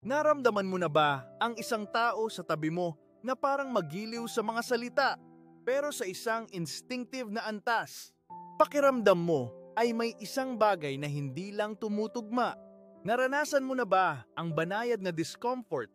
Naramdaman mo na ba ang isang tao sa tabi mo na parang magiliw sa mga salita, pero sa isang instinctive na antas? Pakiramdam mo ay may isang bagay na hindi lang tumutugma. Naranasan mo na ba ang banayad na discomfort?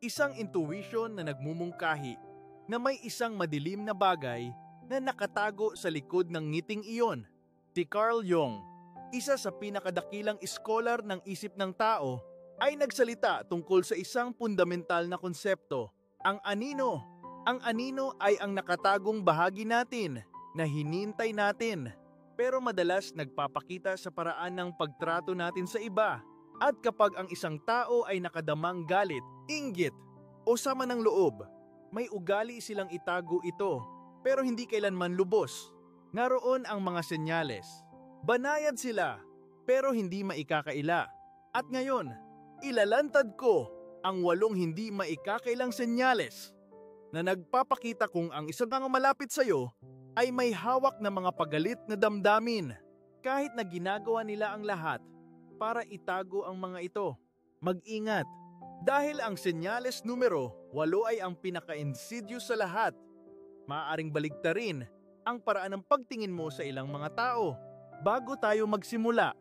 Isang intuition na nagmumungkahi na may isang madilim na bagay na nakatago sa likod ng ngiting iyon. Si Carl Jung, isa sa pinakadakilang iskolar ng isip ng tao, ay nagsalita tungkol sa isang fundamental na konsepto, ang anino. Ang anino ay ang nakatagong bahagi natin na hinintay natin, pero madalas nagpapakita sa paraan ng pagtrato natin sa iba. At kapag ang isang tao ay nakadamang galit, inggit o sama ng loob, may ugali silang itago ito pero hindi kailanman lubos. Naroon ang mga senyales. Banayad sila pero hindi maikakaila. At ngayon, ilalantad ko ang 8 hindi maikakailang senyales na nagpapakita kung ang isang mga malapit sa iyo ay may hawak na mga pagalit na damdamin kahit na ginagawa nila ang lahat para itago ang mga ito. Mag-ingat dahil ang senyales numero 8 ay ang pinaka-insidious sa lahat. Maaaring baligtarin ang paraan ng pagtingin mo sa ilang mga tao. Bago tayo magsimula,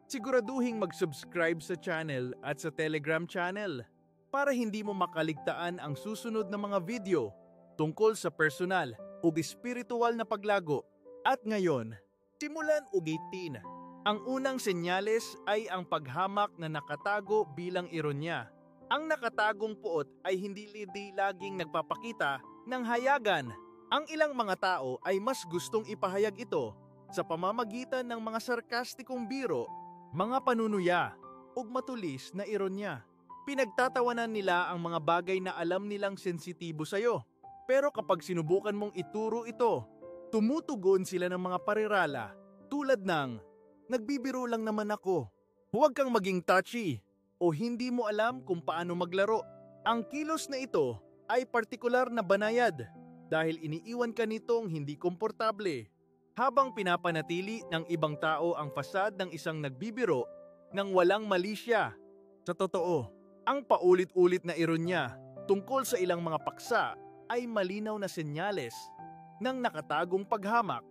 siguraduhing mag-subscribe sa channel at sa Telegram channel para hindi mo makaligtaan ang susunod na mga video tungkol sa personal o espiritual na paglago. At ngayon, simulan ugitin. Ang unang senyales ay ang paghamak na nakatago bilang ironya. Ang nakatagong puot ay hindi laging nagpapakita ng hayagan. Ang ilang mga tao ay mas gustong ipahayag ito sa pamamagitan ng mga sarkastikong biro, mga panunuya, o matulis na ironya. Pinagtatawanan nila ang mga bagay na alam nilang sensitibo sa'yo. Pero kapag sinubukan mong ituro ito, tumutugon sila ng mga parirala tulad ng, "Nagbibiro lang naman ako. Huwag kang maging touchy," o "Hindi mo alam kung paano maglaro." Ang kilos na ito ay partikular na banayad dahil iniiwan ka nitong hindi komportable. Habang pinapanatili ng ibang tao ang fasad ng isang nagbibiro ng walang malisya. Sa totoo, ang paulit-ulit na ironya tungkol sa ilang mga paksa ay malinaw na senyales ng nakatagong paghamak.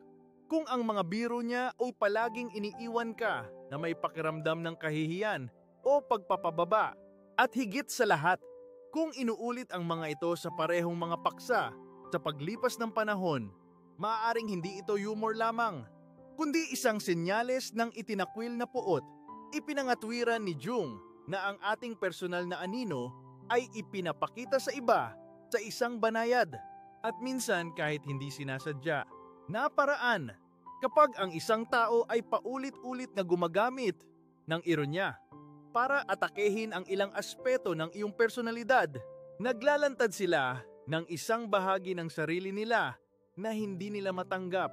Kung ang mga biro niya o palaging iniiwan ka na may pakiramdam ng kahihiyan o pagpapababa. At higit sa lahat, kung inuulit ang mga ito sa parehong mga paksa sa paglipas ng panahon, maaaring hindi ito humor lamang, kundi isang senyales ng itinakwil na puot. Ipinangatwiran ni Jung na ang ating personal na anino ay ipinapakita sa iba sa isang banayad at minsan kahit hindi sinasadya na paraan. Kapag ang isang tao ay paulit-ulit na gumagamit ng ironya para atakehin ang ilang aspeto ng iyong personalidad, naglalantad sila ng isang bahagi ng sarili nila na hindi nila matanggap.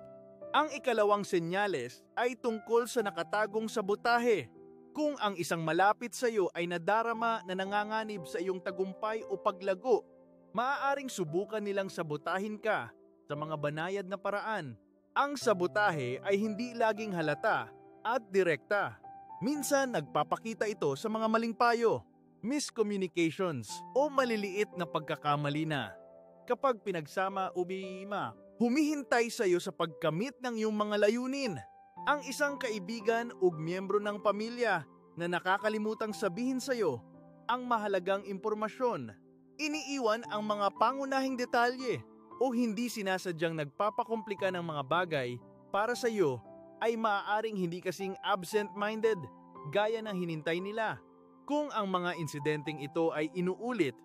Ang ikalawang senyales ay tungkol sa nakatagong sabotahe. Kung ang isang malapit sa iyo ay nadarama na nanganganib sa iyong tagumpay o paglago, maaaring subukan nilang sabotahin ka sa mga banayad na paraan. Ang sabotahe ay hindi laging halata at direkta. Minsan nagpapakita ito sa mga maling payo, miscommunications o maliliit na pagkakamali na. Kapag pinagsama o humihintay sa iyo sa pagkamit ng iyong mga layunin. Ang isang kaibigan o miyembro ng pamilya na nakakalimutang sabihin sa iyo ang mahalagang impormasyon. Iniiwan ang mga pangunahing detalye o hindi sinasadyang nagpapakomplika ng mga bagay para sa iyo ay maaaring hindi kasing absent-minded gaya ng hinintay nila. Kung ang mga insidenteng ito ay inuulit,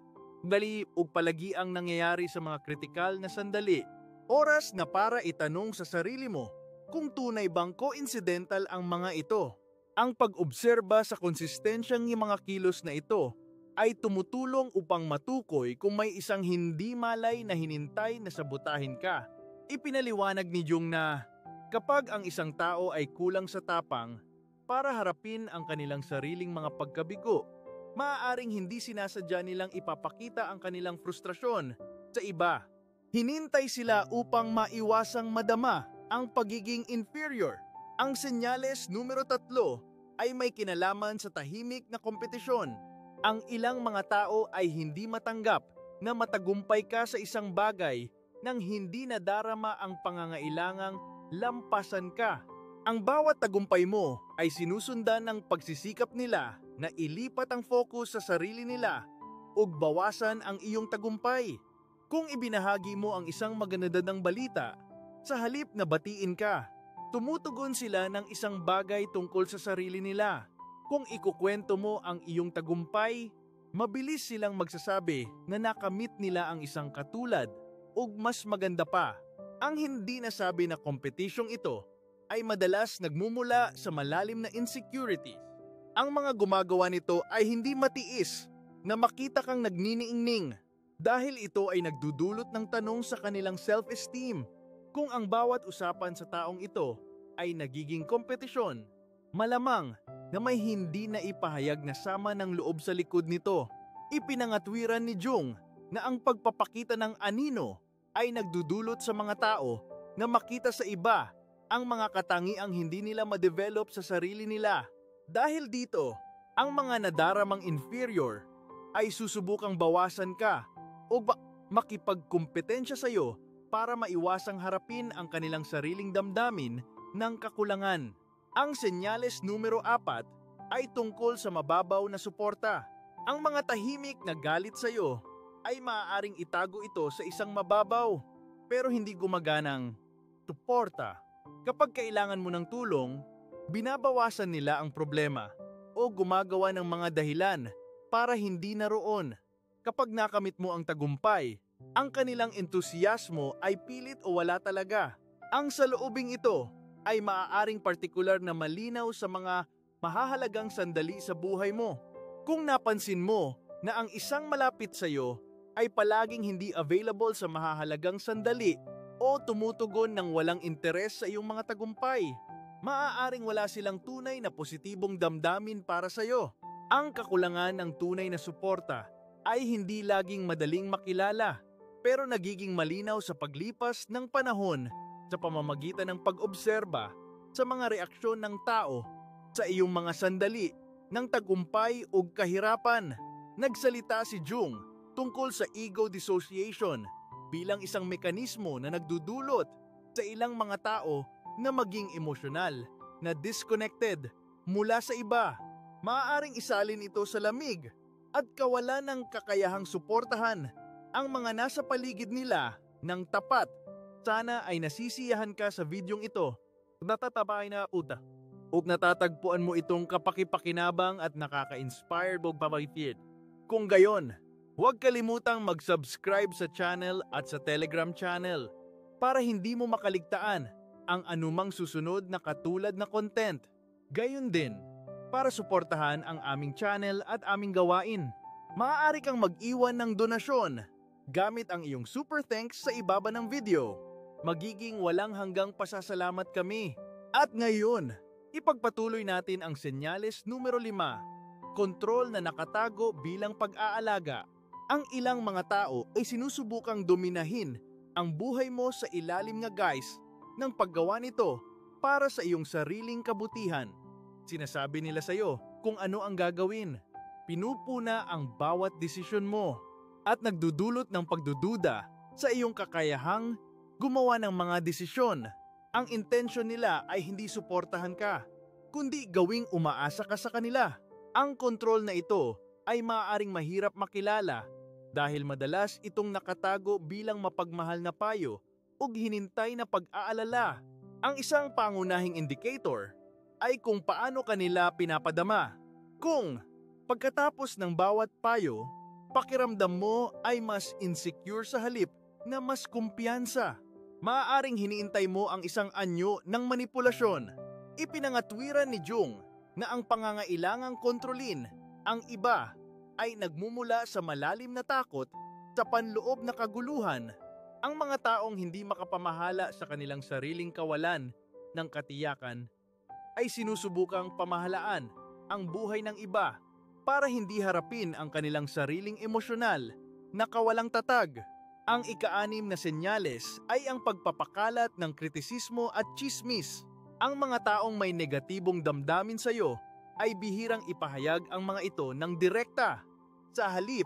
bali o palagi ang nangyayari sa mga kritikal na sandali, oras na para itanong sa sarili mo kung tunay bang coincidental ang mga ito. Ang pag-obserba sa konsistensyang mga kilos na ito ay tumutulong upang matukoy kung may isang hindi malay na hinintay na sabotahin ka. Ipinaliwanag ni Jung na kapag ang isang tao ay kulang sa tapang para harapin ang kanilang sariling mga pagkabigo, maaaring hindi sinasadya nilang ipapakita ang kanilang frustrasyon sa iba. Hinintay sila upang maiwasang madama ang pagiging inferior. Ang senyales numero 3 ay may kinalaman sa tahimik na kompetisyon. Ang ilang mga tao ay hindi matanggap na matagumpay ka sa isang bagay nang hindi nadarama ang pangangailangang lampasan ka. Ang bawat tagumpay mo ay sinusundan ng pagsisikap nila na ilipat ang focus sa sarili nila ug bawasan ang iyong tagumpay. Kung ibinahagi mo ang isang magandang balita, sa halip na batiin ka, tumutugon sila ng isang bagay tungkol sa sarili nila. Kung ikukwento mo ang iyong tagumpay, mabilis silang magsasabi na nakamit nila ang isang katulad ug mas maganda pa. Ang hindi nasabi na kompetisyong ito ay madalas nagmumula sa malalim na insecurities. Ang mga gumagawa nito ay hindi matiis na makita kang nagniniingning dahil ito ay nagdudulot ng tanong sa kanilang self-esteem. Kung ang bawat usapan sa taong ito ay nagiging kompetisyon, malamang na may hindi na ipahayag na sama ng loob sa likod nito. Ipinangatwiran ni Jung na ang pagpapakita ng anino ay nagdudulot sa mga tao na makita sa iba ang mga katangiang hindi nila ma-develop sa sarili nila. Dahil dito, ang mga nadaramang inferior ay susubukang bawasan ka o makipagkumpetensya sa iyo para maiwasang harapin ang kanilang sariling damdamin ng kakulangan. Ang senyales numero 4 ay tungkol sa mababaw na suporta. Ang mga tahimik na galit sa iyo ay maaaring itago ito sa isang mababaw pero hindi gumaganang suporta. Kapag kailangan mo ng tulong, binabawasan nila ang problema o gumagawa ng mga dahilan para hindi naroon. Kapag nakamit mo ang tagumpay, ang kanilang entusiasmo ay pilit o wala talaga. Ang saloobing ito ay maaaring partikular na malinaw sa mga mahahalagang sandali sa buhay mo. Kung napansin mo na ang isang malapit sa iyo ay palaging hindi available sa mahahalagang sandali o tumutugon ng walang interes sa iyong mga tagumpay, maaaring wala silang tunay na positibong damdamin para sa iyo. Ang kakulangan ng tunay na suporta ay hindi laging madaling makilala, pero nagiging malinaw sa paglipas ng panahon sa pamamagitan ng pag-obserba sa mga reaksyon ng tao sa iyong mga sandali ng tagumpay o kahirapan. Nagsalita si Jung tungkol sa ego dissociation bilang isang mekanismo na nagdudulot sa ilang mga tao na maging emosyonal na disconnected mula sa iba. Maaaring isalin ito sa lamig at kawalan ng kakayahang suportahan ang mga nasa paligid nila ng tapat. Sana ay nasisiyahan ka sa videong ito. Natatabay na puta. Ug natatagpuan mo itong kapakipakinabang at nakaka-inspire bog papaypid. Kung gayon, huwag kalimutang mag-subscribe sa channel at sa Telegram channel para hindi mo makaligtaan ang anumang susunod na katulad na content. Gayon din, para suportahan ang aming channel at aming gawain, maaari kang mag-iwan ng donasyon gamit ang iyong super thanks sa ibaba ng video. Magiging walang hanggang pasasalamat kami. At ngayon, ipagpatuloy natin ang senyales numero 5, kontrol na nakatago bilang pag-aalaga. Ang ilang mga tao ay sinusubukang dominahin ang buhay mo sa ilalim nga guise ng paggawa nito para sa iyong sariling kabutihan. Sinasabi nila sa iyo kung ano ang gagawin. Pinupuna ang bawat desisyon mo at nagdudulot ng pagdududa sa iyong kakayahang gumawa ng mga desisyon. Ang intensyon nila ay hindi suportahan ka, kundi gawing umaasa ka sa kanila. Ang kontrol na ito ay maaaring mahirap makilala dahil madalas itong nakatago bilang mapagmahal na payo o hinintay na pag-aalala. Ang isang pangunahing indicator ay kung paano kanila pinapadama. Kung pagkatapos ng bawat payo, pakiramdam mo ay mas insecure sa halip na mas kumpiyansa, maaaring hiniintay mo ang isang anyo ng manipulasyon. Ipinangatwiran ni Jung na ang pangangailangang kontrolin ang iba ay nagmumula sa malalim na takot sa panloob na kaguluhan. Ang mga taong hindi makapamahala sa kanilang sariling kawalan ng katiyakan ay sinusubukang pamahalaan ang buhay ng iba para hindi harapin ang kanilang sariling emosyonal na kawalang tatag. Ang ika-6 na senyales ay ang pagpapakalat ng kritisismo at tsismis. Ang mga taong may negatibong damdamin sa iyo ay bihirang ipahayag ang mga ito ng direkta. Sa halip,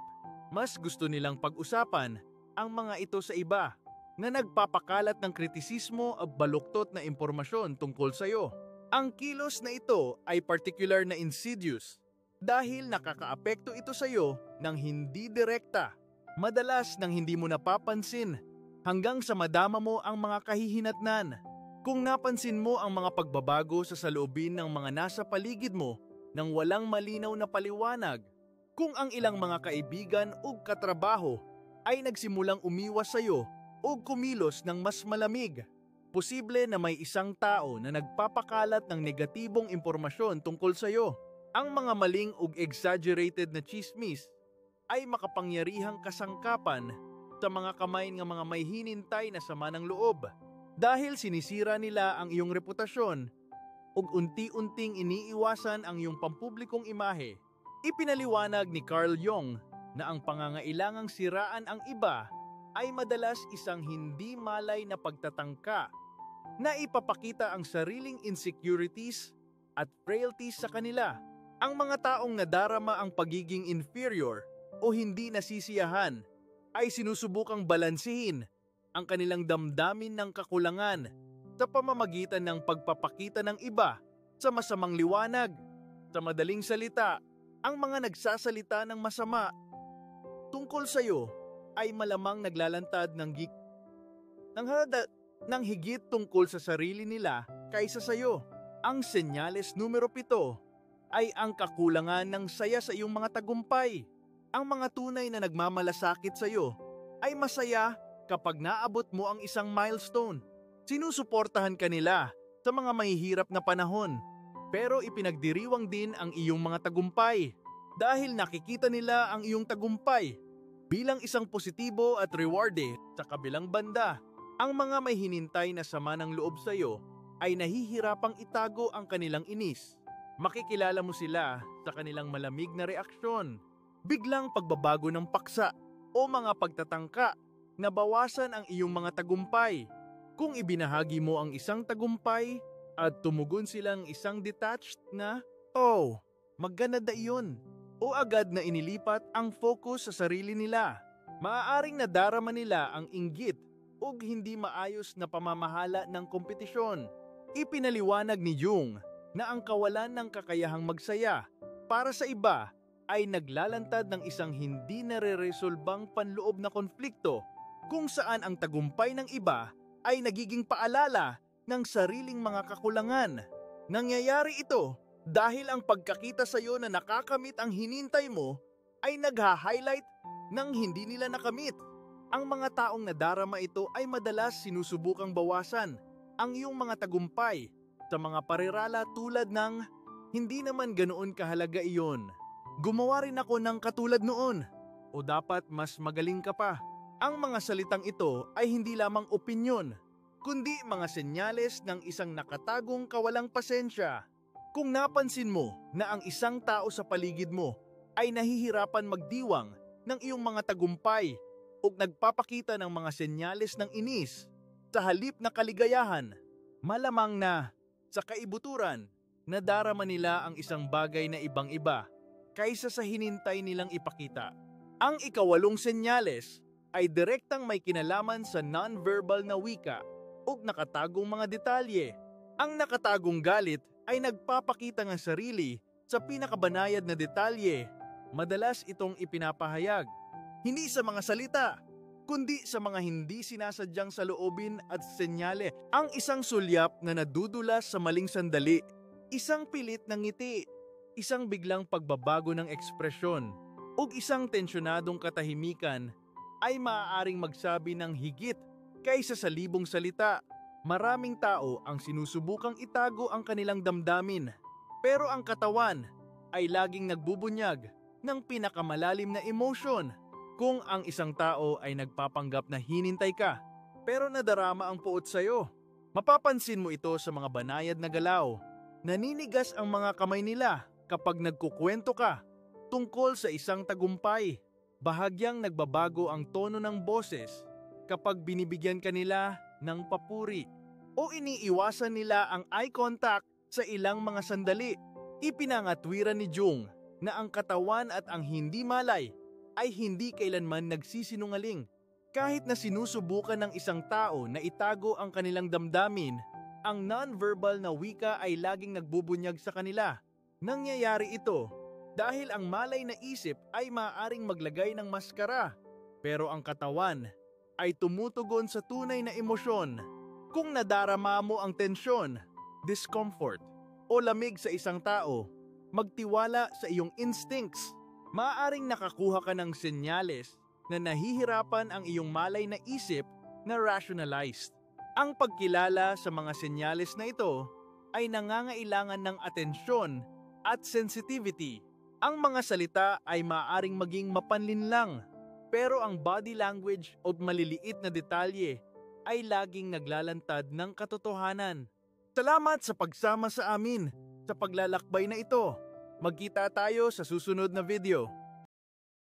mas gusto nilang pag-usapan ang mga ito sa iba na nagpapakalat ng kritisismo at baluktot na impormasyon tungkol sa iyo. Ang kilos na ito ay particular na insidious dahil nakakaapekto ito sa iyo ng hindi direkta, madalas nang hindi mo napapansin hanggang sa madama mo ang mga kahihinatnan. Kung napansin mo ang mga pagbabago sa saloobin ng mga nasa paligid mo nang walang malinaw na paliwanag, kung ang ilang mga kaibigan o katrabaho ay nagsimulang umiwas sa iyo o kumilos ng mas malamig, posible na may isang tao na nagpapakalat ng negatibong impormasyon tungkol sa iyo. Ang mga maling ug exaggerated na chismis ay makapangyarihang kasangkapan sa mga kamay ng mga may hinintay na sama ng loob. Dahil sinisira nila ang iyong reputasyon ug unti-unting iniiwasan ang iyong pampublikong imahe. Ipinaliwanag ni Carl Jung na ang pangangailangang siraan ang iba ay madalas isang hindi malay na pagtatangka na ipapakita ang sariling insecurities at frailties sa kanila. Ang mga taong nadarama ang pagiging inferior o hindi nasisiyahan ay sinusubukang balansehin ang kanilang damdamin ng kakulangan sa pamamagitan ng pagpapakita ng iba sa masamang liwanag. Sa madaling salita, ang mga nagsasalita ng masama tungkol sa iyo ay malamang naglalantad ng higit tungkol sa sarili nila kaysa sa iyo. Ang senyales numero 7 ay ang kakulangan ng saya sa iyong mga tagumpay. Ang mga tunay na nagmamalasakit sa iyo ay masaya kapag naabot mo ang isang milestone. Sinusuportahan ka nila sa mga mahihirap na panahon, pero ipinagdiriwang din ang iyong mga tagumpay dahil nakikita nila ang iyong tagumpay bilang isang positibo at rewarded. Sa kabilang banda, ang mga may hinintay na sama ng loob sa iyo ay nahihirapang itago ang kanilang inis. Makikilala mo sila sa kanilang malamig na reaksyon, biglang pagbabago ng paksa o mga pagtatangka na bawasan ang iyong mga tagumpay. Kung ibinahagi mo ang isang tagumpay at tumugon silang isang detached na, "Oh, maganda iyon," o agad na inilipat ang focus sa sarili nila, maaaring nadarama nila ang inggit o hindi maayos na pamamahala ng kompetisyon. Ipinaliwanag ni Jung na ang kawalan ng kakayahang magsaya para sa iba ay naglalantad ng isang hindi nare-resolbang panloob na konflikto kung saan ang tagumpay ng iba ay nagiging paalala ng sariling mga kakulangan. Nangyayari ito dahil ang pagkakita sa iyo na nakakamit ang hinintay mo ay nagha-highlight ng hindi nila nakamit. Ang mga taong nadarama ito ay madalas sinusubukang bawasan ang iyong mga tagumpay sa mga parirala tulad ng, "Hindi naman ganoon kahalaga iyon. Gumawa rin ako ng katulad noon." O dapat mas magaling ka pa. Ang mga salitang ito ay hindi lamang opinyon, kundi mga senyales ng isang nakatagong kawalang pasensya. Kung napansin mo na ang isang tao sa paligid mo ay nahihirapan magdiwang ng iyong mga tagumpay o nagpapakita ng mga senyales ng inis sa halip na kaligayahan, malamang na sa kaibuturan nadarama nila ang isang bagay na ibang-iba kaysa sa hinintay nilang ipakita. Ang ikawalong senyales ay direktang may kinalaman sa non-verbal na wika o nakatagong mga detalye. Ang nakatagong galit ay nagpapakita ng sarili sa pinakabanayad na detalye. Madalas itong ipinapahayag, hindi sa mga salita, kundi sa mga hindi sinasadyang saloobin at senyale. Ang isang sulyap na nadudulas sa maling sandali, isang pilit na ngiti, isang biglang pagbabago ng ekspresyon, o isang tensyonadong katahimikan ay maaaring magsabi ng higit kaysa sa libong salita. Maraming tao ang sinusubukang itago ang kanilang damdamin, pero ang katawan ay laging nagbubunyag ng pinakamalalim na emosyon. Kung ang isang tao ay nagpapanggap na hinintay ka, pero nadarama ang puot sa'yo, mapapansin mo ito sa mga banayad na galaw. Naninigas ang mga kamay nila kapag nagkukwento ka tungkol sa isang tagumpay. Bahagyang nagbabago ang tono ng boses kapag binibigyan ka nila ng papuri o iniiwasan nila ang eye contact sa ilang mga sandali. Ipinangatwiran ni Jung na ang katawan at ang hindi malay ay hindi kailanman nagsisinungaling. Kahit na sinusubukan ng isang tao na itago ang kanilang damdamin, ang non-verbal na wika ay laging nagbubunyag sa kanila. Nangyayari ito dahil ang malay na isip ay maaaring maglagay ng maskara, pero ang katawan ay tumutugon sa tunay na emosyon. Kung nadarama mo ang tensyon, discomfort, o lamig sa isang tao, magtiwala sa iyong instincts. Maaaring nakakuha ka ng senyales na nahihirapan ang iyong malay na isip na rationalized. Ang pagkilala sa mga senyales na ito ay nangangailangan ng atensyon at sensitivity. Ang mga salita ay maaaring maging mapanlinlang, pero ang body language o maliliit na detalye ay laging naglalantad ng katotohanan. Salamat sa pagsama sa amin sa paglalakbay na ito. Magkita tayo sa susunod na video.